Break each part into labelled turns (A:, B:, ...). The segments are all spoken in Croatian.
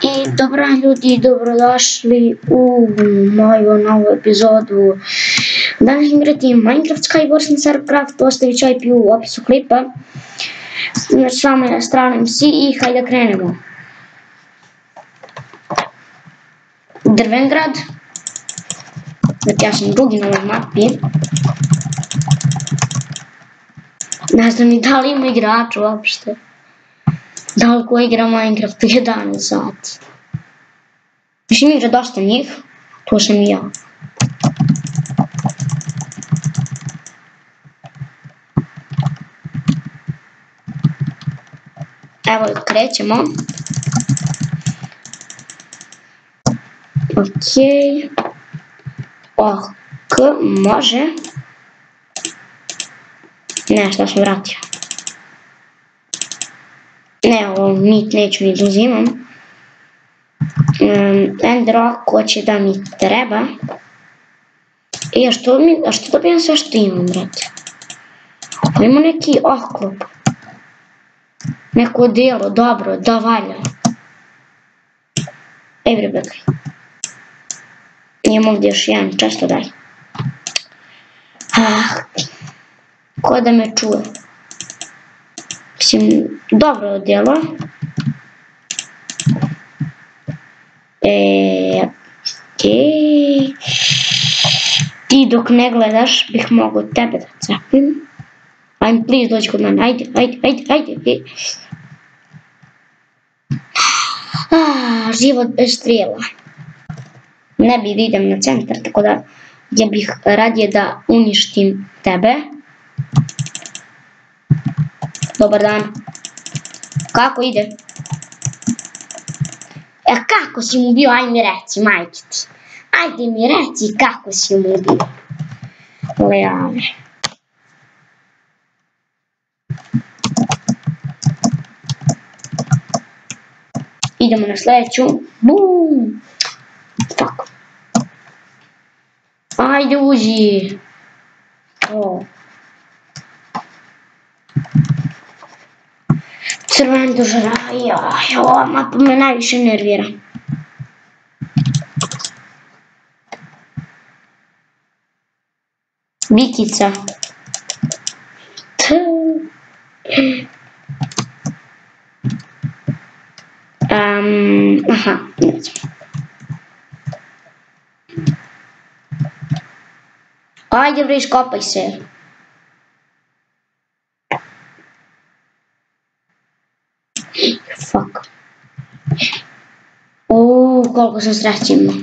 A: I dobro ljudi, dobrodošli u moju novu epizodu. Danas igrati Minecraft Skywars na Servercraft, ostavit ću IP u opisu klipa. S vama je Astral MC i hajde da krenemo. Drvengrad. Znači ja sam drugi na ovoj mapi. Ne znam ni da li ima igrača uopšte. Da li ko igra Minecraft 11 sati. Mislim igra dosta njih, to sam i ja. Evo krećemo. Okej. Ok, može. Ne, šta sam vratio. Ne, ovo mit neću ni uzimam. Ender oko će da mi treba. I a što dobijem sve što imam, brate? Ima neki oklop. Neko delo, dobro, da valja. Ej bre, bekaj. Imam ovdje još jedan, često daj. Ko da me čuje? Mislim, dobro djelo. Okej. Ti dok ne gledaš bih mogao tebe da cepim. Ajme, please, dođi kod mene, ajde. Život bez strijela. Ne bi da idem na centar, tako da ja bih radije da uništim tebe. Dobar dan. Kako ide? Kako si mu bio? Aj mi reci, majke ti. Ajde mi reci kako si mu bio. Lejave. Idemo na sljedeću. Bum! Fuck. Ajde uđi. Crveni dužara, ova mapa me najviše nervira. Bikica. Aha, ne znam. Ajde bre, iskopaj se. Fuck. Koliko sam sreće imao.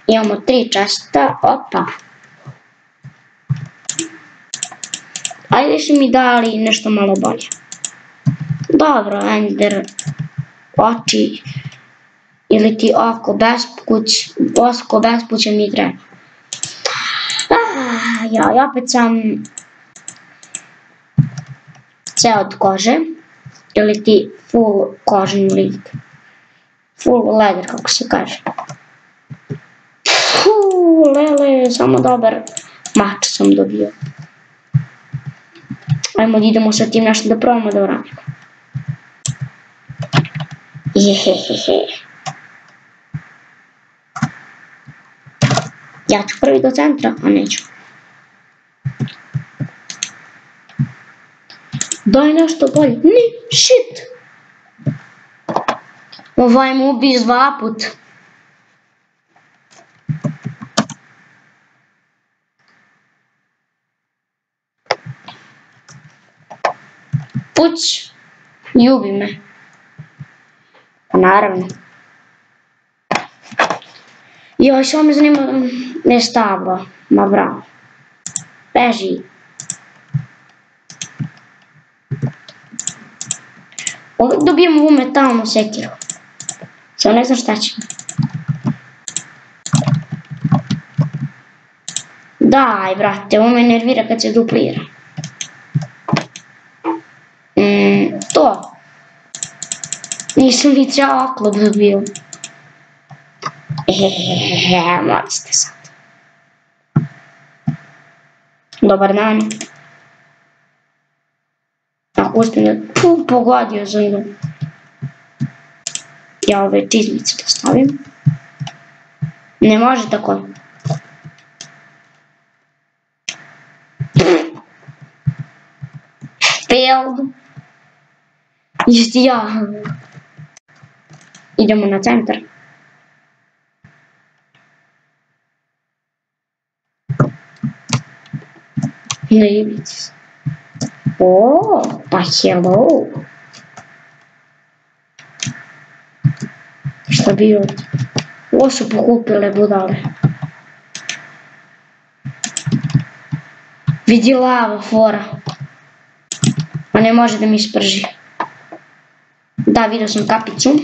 A: Imamo 3 česta, opa. Ajde su mi dali nešto malo bolje. Dobro, ender, oči, ili ti oko bespuće mi treba. Ja opet sam ceo od kože, ili ti full kožni lik. Full leather, kako se kaže. Lele, samo dobar mač sam dobio. Ajmo da idemo sa tim nešto da probamo da uradimo. Jehehehe. Ja ću prvi do centra, a neću. Daj nešto bolje. Shit! Ovaj mu ubije 2 put. Puć! I ubi me. Pa naravno. Joj, što me zanima, ne stablo. Ma bravo. Beži. Uvijek dobijem ovu metalnu sekiru. Samo ne znam šta će. Daj, brate, ovo me nervira kad se duplira. To. Nisam li ceo oklop dobio. Mali ste sad. Dobar dan. Ako uspijem da... pogodio sam ga. Ja ove čizmice da stavim. Ne može tako. Failed. Isti ja. Idemo na centar. Na ivici. O, pa hello. Šta bi ovdje? Ovo su pokupile budale. Vidi lava fora. A ne može da mi isprži. Da, vidio sam kapicu.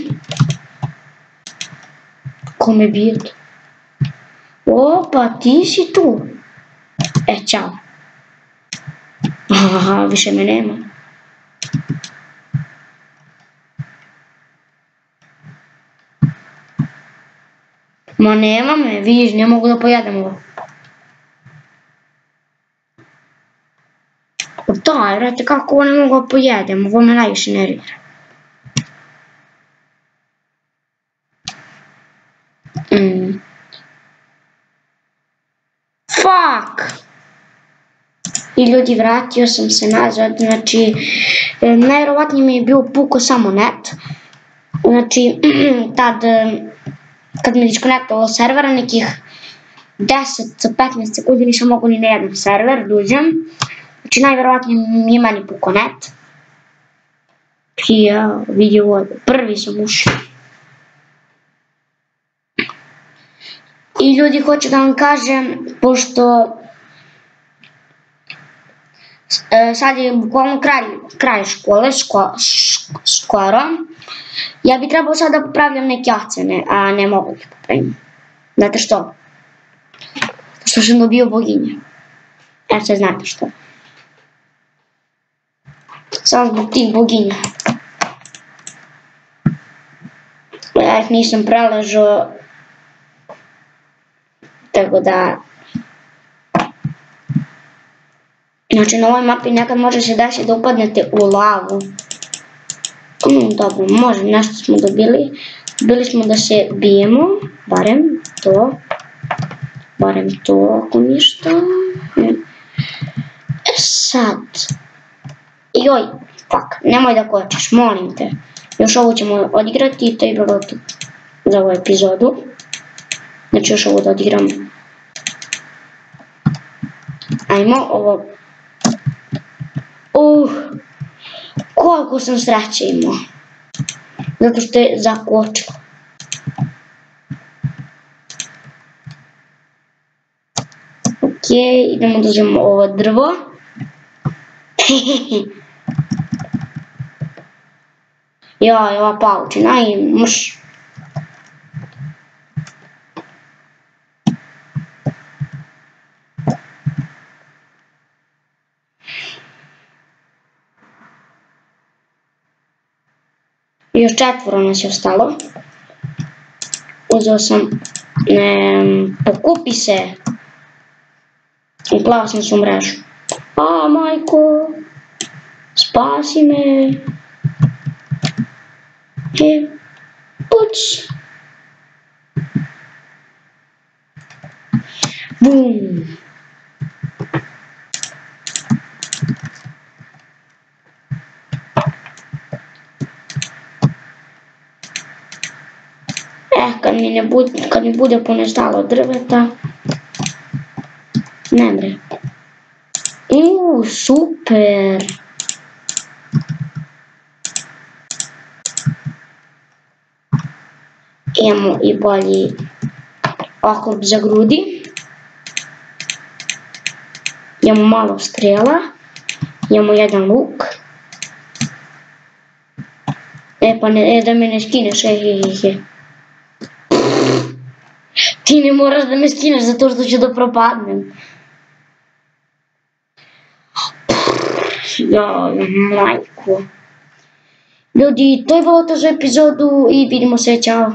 A: Ko me bije tu? O, pa ti si tu. E, čao. Aha, više me nema. Ma nema me, vidiš, ne mogu da pojedem ovo. Da, vrate, kako ovo ne mogu da pojedem, ovo me najviše nervira. Fuck! I ljudi, vratio sam se nazad, znači, najvjerovatnije mi je bio puko samo net. Znači, tad, kad mi diskonektovalo servera, nekih 10-15 sekundi nisam mogu ni na jedan server da uđem. Znači, najvjerovatnije mi je meni puko net. I ja vidio ovo, prvi sam ušao. I ljudi, hoću da vam kažem, pošto sad je bukvalno kraj škole, skoro, ja bi trebao sad da popravljam neke ocene, a ne mogu da ih popravim. Znate što? Što sam dobio boginje. Sad znate što. Sad zbog tih boginja. Ja ih nisam preležao. Tako da... Znači na ovoj mapi nekad može se desiti da upadnete u lavu. Dobro, može, nešto smo dobili. Dobili smo da se bijemo, barem to ako ništa. Sad. Joj, fuck, nemoj da kočiš, molim te. Još ovo ćemo odigrati i to je bilo to za ovu epizodu. Znači još ovo da odigram. Ajmo, ovo. Koliko sam sreće imao. Zato što je zakočilo. Ok, idemo da uzmemo ovo drvo. Joj, ova paučina i mrš. Još 4 nas je ostalo. Uzeo sam pokupi se. I plao sam se u mrežu. A, majko, spasi me. Puć. Bum. Kad mi bude ponestalo drveta. Ne bre. Super. Imamo i bolji oklop za grudi. Imamo malo strela. Imamo jedan luk. Pa ne, da me ne skineš, Ti ne moraš da me skineš zato što ću da propadnem. Joj, majko. Ljudi, to je bilo to za epizodu i vidimo se, čao.